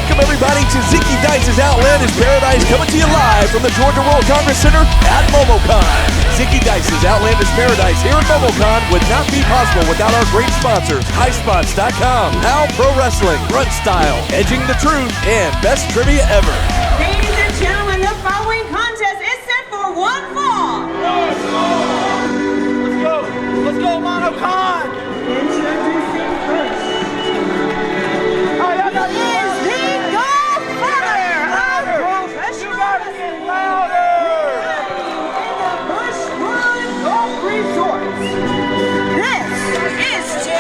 Welcome everybody to Zicky Dice's Outlandish Paradise, coming to you live from the Georgia World Congress Center at Momocon. Zicky Dice's Outlandish Paradise here at Momocon would not be possible without our great sponsors, highspots.com, How Pro Wrestling, Run Style, Edging the Truth, and Best Trivia Ever. Ladies and gentlemen, the following contest is set for one fall. Let's go, Momocon! Introducing first is the golf father of professional Get louder! in the Bushwood Golf Resort. This is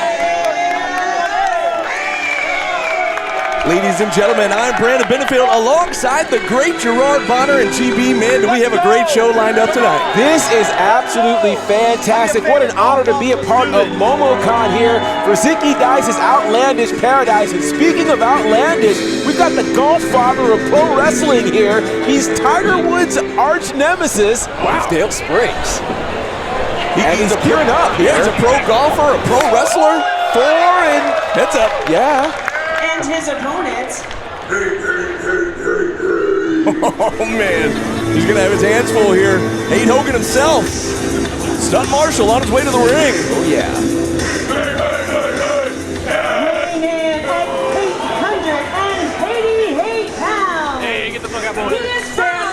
Ladies and gentlemen, I'm Brandon Benefield alongside the great Gerard Bonner and GB. Man, do we have a great show lined up tonight. This is absolutely fantastic. What an honor to be a part of Momocon here for Zicky Dice's Outlandish Paradise. And speaking of Outlandish, we've got the golf father of pro wrestling here. He's Tiger Woods' arch nemesis. Wow. Dale Springs. He's gearing up here. Yeah, he's a pro golfer, a pro wrestler. 4 and heads up. Yeah. and his opponent. Oh man, he's gonna have his hands full here. Nate Hogan himself. Stunt Marshall on his way to the ring. Oh yeah. Weighing in at 888 pounds. Hey, get the fuck out of He here. is from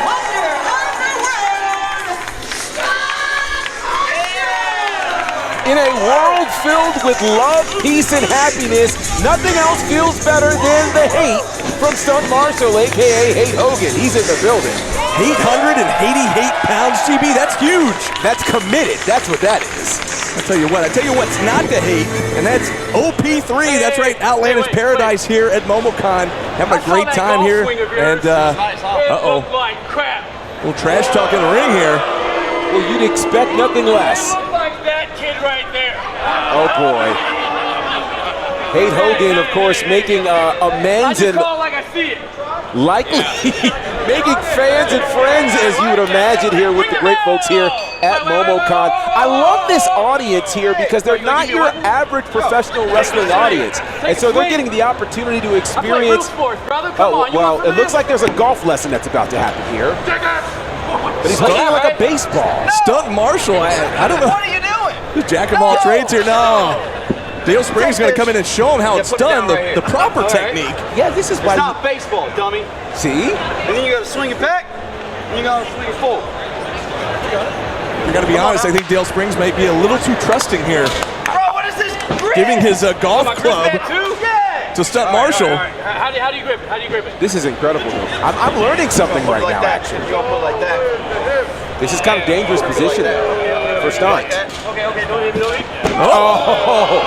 Wonder of the World. In a world filled with love, peace, and happiness, nothing else feels better than the hate from Stunt Marshall, a.k.a. Hate Hogan. He's in the building. 888 pounds, GB, that's huge. That's committed. That's what that is. I tell you what's not to hate, and that's OP3. That's right, Outlandish Paradise here at Momocon. Having a great time here, and uh-oh, Like crap. a little trash talk in the ring here. Well, you'd expect nothing less. Look like that kid right there. Oh, boy. Hate Hogan, of course, making I amends just and call it like I see it. likely making fans and friends, as you would imagine, here with the great folks here at Momocon. I love this audience here because they're not your average professional wrestling audience. And so they're getting the opportunity to experience. Sports, brother. Come Oh, on, you well, want it looks like there's a golf lesson that's about to happen here. But he's playing like a baseball. Stunt Marshall, I don't know. What are you doing? The jack of all trades here. No. Dale Springs going to come in and show him how it's put it done, down right the here. proper All right. technique. Yeah, this is It's why. not baseball, dummy. See? And then you gotta swing it back, and you gotta swing it forward. I got to be honest, I think Dale Springs might be a little too trusting here, Bro, what is this grip? giving his golf My grip club bad too? Yeah. to Stunt Marshall. All right. How do you grip it? How do you grip it? This is incredible. I'm learning something right now, actually. You gonna put it like that. This is kind of dangerous position for Stunt. Okay, don't hit me. Oh,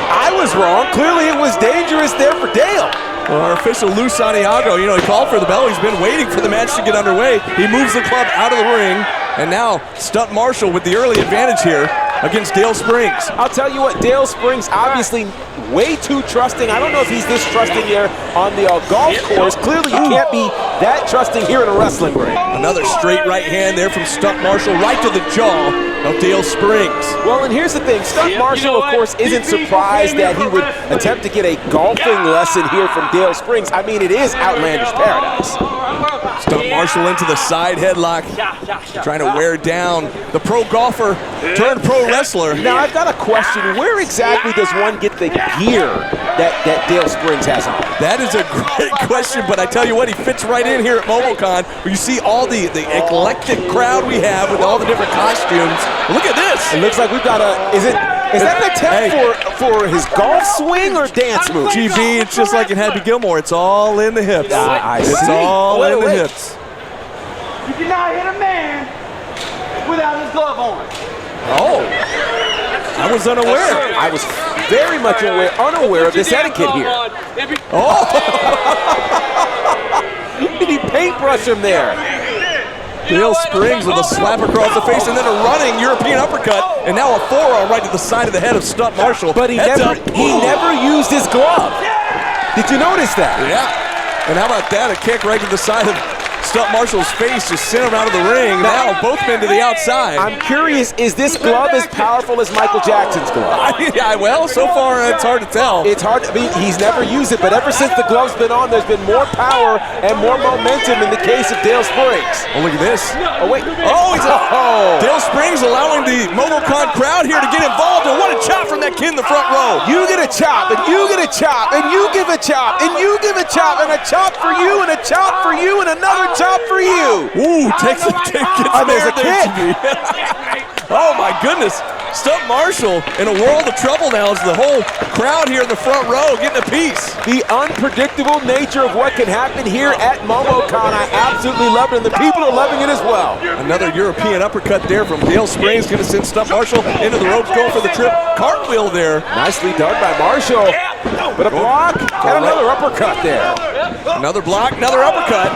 I was wrong. Clearly it was dangerous there for Dale. Well, our official Lou Santiago, he called for the bell. He's been waiting for the match to get underway. He moves the club out of the ring, and now Stunt Marshall with the early advantage here against Dale Springs. I'll tell you what, Dale Springs obviously way too trusting. I don't know if he's this trusting here on the golf course. Clearly you can't be that trusting here in a wrestling ring. Another straight right hand there from Stunt Marshall right to the jaw of Dale Springs. Well, and here's the thing. Stunt Marshall, of course, isn't surprised that he would attempt to get a golfing lesson here from Dale Springs. I mean, it is Outlandish Paradise. Stunt Marshall into the side headlock, trying to wear down the pro golfer turned pro wrestler. Now, I've got a question. Where exactly does one get the gear that Dale Springs has on? That is a great question, but I tell you what, he fits right in here at Momocon, where you see all the eclectic crowd we have with all the different costumes. Look at this. It looks like we've got a, is that an attempt for his golf swing or dance move? GB, it's just like in Happy Gilmore. It's all in the hips. It's see. all in the Wait. hips. You cannot hit a man without his glove on. Oh, I was unaware. I was very much unaware of this etiquette here. Oh, Did he paintbrush him there? Dale Springs with a slap across the face and then a running European uppercut, and now a forearm right to the side of the head of Stunt Marshall. But he Heads never up. used his glove. Did you notice that? Yeah. And how about that? A kick right to the side of Stunt Marshall's face just sent him out of the ring. Now both men to the outside. I'm curious, is this glove as powerful as Michael Jackson's glove? Well, so far it's hard to tell. It's hard. I mean, he's never used it, but ever since the glove's been on, there's been more power and more momentum in the case of Dale Springs. Oh, look at this. Oh, wait. Dale Springs allowing the Momocon crowd here to get involved, and what a chop from that kid in the front row. You get a chop, and you get a chop, and you give a chop, and you give a chop, and a chop for you, and a chop for you, and another chop for you. Ooh, takes it. There's a kick. Oh, my goodness. Stunt Marshall in a world of trouble now as the whole crowd here in the front row getting a piece. The unpredictable nature of what can happen here at Momocon, I absolutely love it, and the people are loving it as well. Another European uppercut there from Dale Springs, going to send Stunt Marshall into the ropes, going for the trip cartwheel there. Nicely done by Marshall. But a block and another uppercut there. Another block, another uppercut.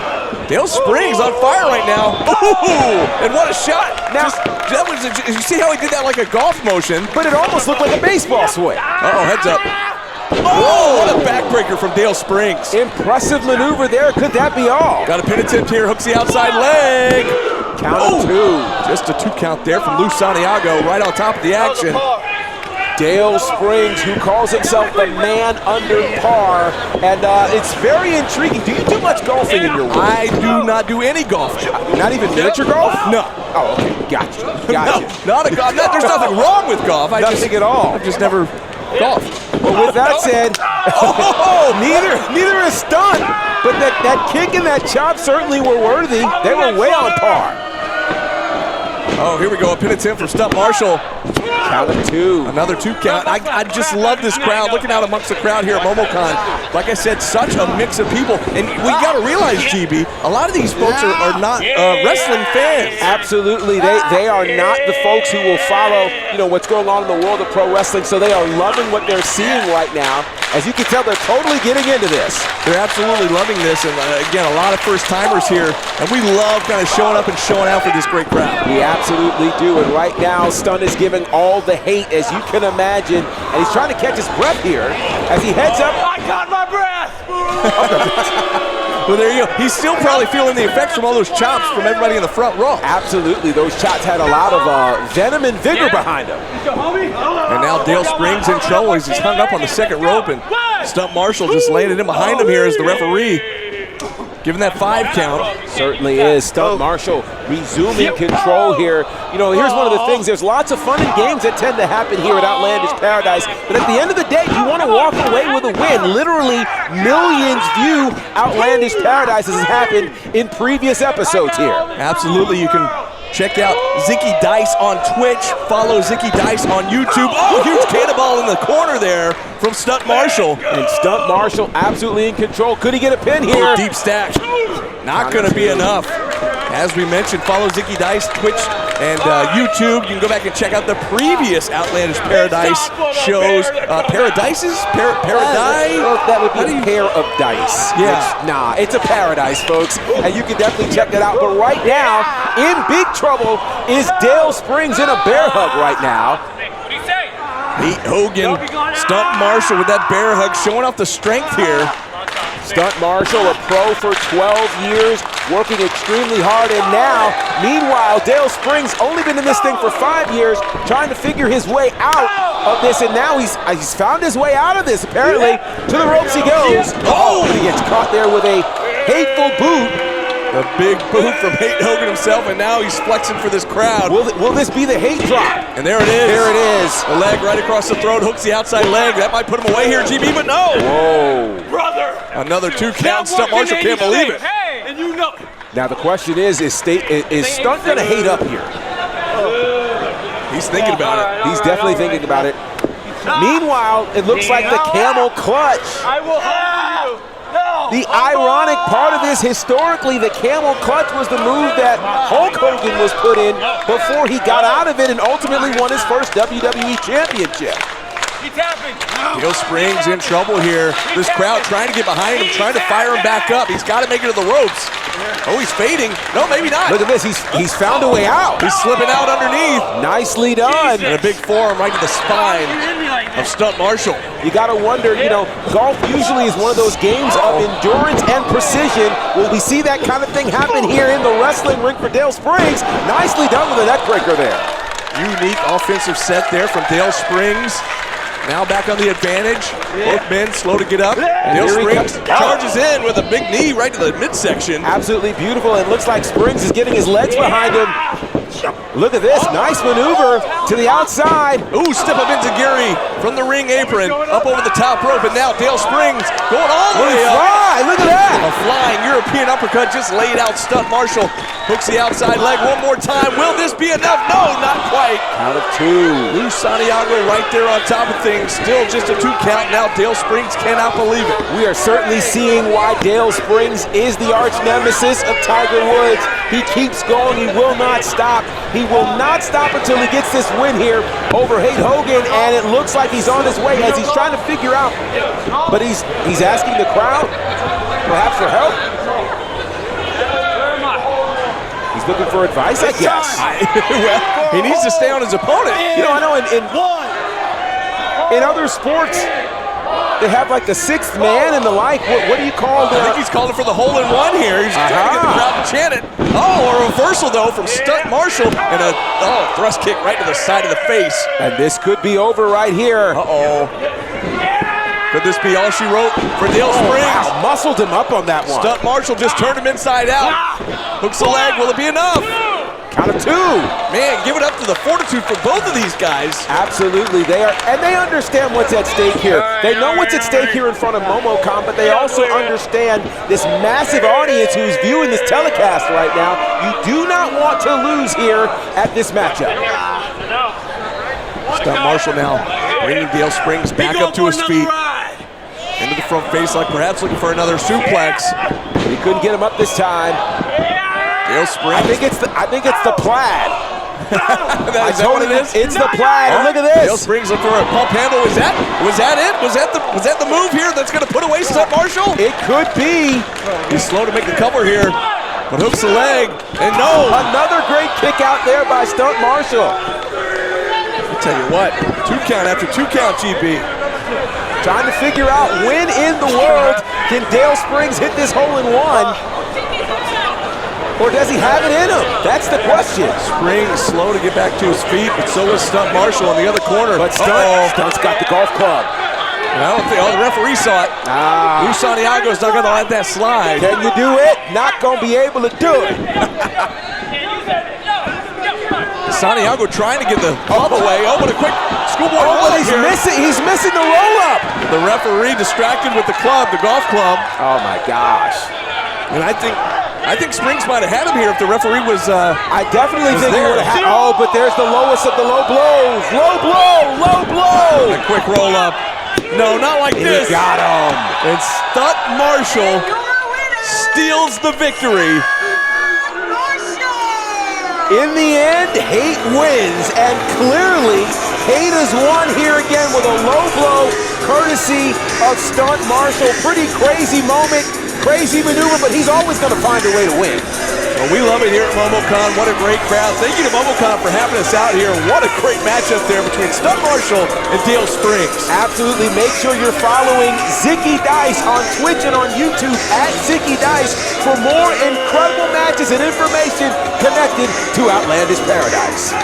Dale Springs on fire right now. Ooh, and what a shot. Now, you see how he did that like a golf motion? But it almost looked like a baseball swing. Uh-oh, heads up. Oh, what a backbreaker from Dale Springs. Impressive maneuver there. Could that be all? Got a pin attempt here, hooks the outside leg. Count of two. Just a 2 count there from Lou Santiago right on top of the action. Dale Springs, who calls himself the man under par, and it's very intriguing. Do you do much golfing in your world? I do not do any golfing. Not even miniature golf? No. Oh, okay, gotcha. No, not a golf. There's nothing wrong with golf. Nothing at all. I've just never golfed. Well, with that said, neither is Stunt, but that kick and that chop certainly were worthy. They were way on par. Oh, here we go, a pin attempt from Stunt Marshall. Count of two. Another 2 count. I just love this crowd, looking out amongst the crowd here at Momocon. Like I said, such a mix of people. And we got to realize, GB, a lot of these folks are not wrestling fans. Absolutely. They are not the folks who will follow, what's going on in the world of pro wrestling, so they are loving what they're seeing right now. As you can tell, they're totally getting into this. They're absolutely loving this, and again, a lot of first-timers here, and we love kind of showing up and showing out for this great crowd. We absolutely do, and right now, Stunt is giving all the hate, as you can imagine, and he's trying to catch his breath here as he heads up. I caught my breath! Well, there you go. He's still probably feeling the effects from all those chops from everybody in the front row. Absolutely. Those chops had a lot of venom and vigor behind them. And now Dale Springs in trouble as he's hung up on the second rope, and Stunt Marshall just laying it in behind him here as the referee giving that 5 count. Certainly is. Stunt Marshall resuming control here. Here's one of the things. There's lots of fun and games that tend to happen here at Outlandish Paradise, but at the end of the day, you want to walk away with a win. Literally, millions view Outlandish Paradise as has happened in previous episodes here. Absolutely. You can check out Zicky Dice on Twitch. Follow Zicky Dice on YouTube. Oh, huge cannonball in the corner there from Stunt Marshall. And Stunt Marshall absolutely in control. Could he get a pin here? Oh, deep stack. Not going to be enough. As we mentioned, follow Zicky Dice, Twitch, and YouTube. You can go back and check out the previous Outlandish Paradise shows. Paradises? Paradise? That would be a pair of dice. Yeah. It's a paradise, folks. And you can definitely check that out. But right now, in big trouble is Dale Springs in a bear hug right now. Pete Hogan, Stunt Marshall with that bear hug, showing off the strength here. Stunt Marshall, a pro for 12 years, working extremely hard, and now, meanwhile, Dale Springs only been in this thing for 5 years, trying to figure his way out of this, and now he's found his way out of this, apparently. To the ropes he goes. Oh, and he gets caught there with a hateful boot. The big boot from Hate Hogan himself, and now he's flexing for this crowd. Will this be the hate drop? And there it is. There it is. The leg right across the throat, hooks the outside leg. That might put him away here, GB, but no. Whoa. Brother! Another 2 count. Stunt Marshall can't believe it. Hey! And you know. Now the question is Stunt gonna hate up here? He's thinking about it. He's definitely thinking about it. Meanwhile, it looks like the camel clutch. I will hold you. No. The ironic part of this, historically, the camel clutch was the move that Hulk Hogan was put in before he got out of it and ultimately won his first WWE Championship. He's tapping. Dale Springs in trouble here. This crowd trying to get behind him, trying to fire him back up. He's got to make it to the ropes. Oh, he's fading. No, maybe not. Look at this. He's found a way out. He's slipping out underneath. Nicely done. And a big forearm right to the spine of Stunt Marshall. You got to wonder, you know, golf usually is one of those games of endurance and precision. Will we see that kind of thing happen here in the wrestling ring for Dale Springs? Nicely done with a neck breaker there. Unique offensive set there from Dale Springs. Now back on the advantage. Both men slow to get up. Dale Springs charges in with a big knee right to the midsection. Absolutely beautiful. It looks like Springs is getting his legs behind him. Look at this, nice maneuver to the outside. Ooh, step up enziguri from the ring apron, up over the top rope, and now Dale Springs going all the way up. Look at that. A flying European uppercut just laid out Stunt Marshall. Hooks the outside leg one more time. Will this be enough? No, not quite. Count of two. Lou Santiago right there on top of things. Still just a 2 count. Now Dale Springs cannot believe it. We are certainly seeing why Dale Springs is the arch nemesis of Tiger Woods. He keeps going. He will not stop. He will not stop until he gets this win here over Hate Hogan, and it looks like he's on his way as he's trying to figure out. But he's asking the crowd, perhaps for help. He's looking for advice, I guess. Well, he needs to stay on his opponent. You know, I know in other sports, they have like the 6th man and the like. What do you call that? I think he's calling for the hole-in-one here. He's trying to get the crowd to chant it. Oh, a reversal though from Stunt Marshall, and a thrust kick right to the side of the face. And this could be over right here. Could this be all she wrote for Dale Springs? Wow, muscled him up on that one. Stunt Marshall just turned him inside out. Hooks the leg. Will it be enough? Count of 2. Man, give it up to the fortitude for both of these guys. Absolutely, they are, and they understand what's at stake here. They know what's at stake here in front of Momocon, but they also understand this massive audience who's viewing this telecast right now. You do not want to lose here at this matchup. Stunt Marshall now bringing Dale Springs back up to his feet. Into the front face, like perhaps looking for another suplex. He couldn't get him up this time. Dale Springs. I think it's the plaid. I told it is. It's the plaid. And look at this. Dale Springs looking for a pump handle. Was that it? Was that the move here that's going to put away Stunt Marshall? It could be. He's slow to make the cover here, but hooks the leg. And no. Another great kick out there by Stunt Marshall. I'll tell you what, 2 count after 2 count, GB. Trying to figure out when in the world can Dale Springs hit this hole-in-one, or does he have it in him? That's the question. Springs slow to get back to his feet, but so is Stunt Marshall in the other corner. But Stunt's got the golf club. And I don't think, the referee saw it. Lou Santiago's not going to let that slide. Can you do it? Not going to be able to do it. Santiago trying to get the ball away. Oh, but a quick schoolboy roll-up here. He's missing the roll-up. The referee distracted with the club, the golf club. Oh my gosh. And I think Springs might have had him here if the referee was. I definitely think he would have had. Oh, but there's the lowest of the low blows. Low blow. A quick roll-up. No, not like this. He got him. And Stunt Marshall steals the victory. In the end, Hate wins, and clearly Hate has won here again with a low blow courtesy of Stunt Marshall. Pretty crazy moment, crazy maneuver, but he's always going to find a way to win. Well, we love it here at Momocon. What a great crowd. Thank you to Momocon for having us out here. What a great matchup there between Stunt Marshall and Dale Springs. Absolutely. Make sure you're following Zicky Dice on Twitch and on YouTube at Zicky Dice for more incredible matches and information connected to Outlandish Paradise.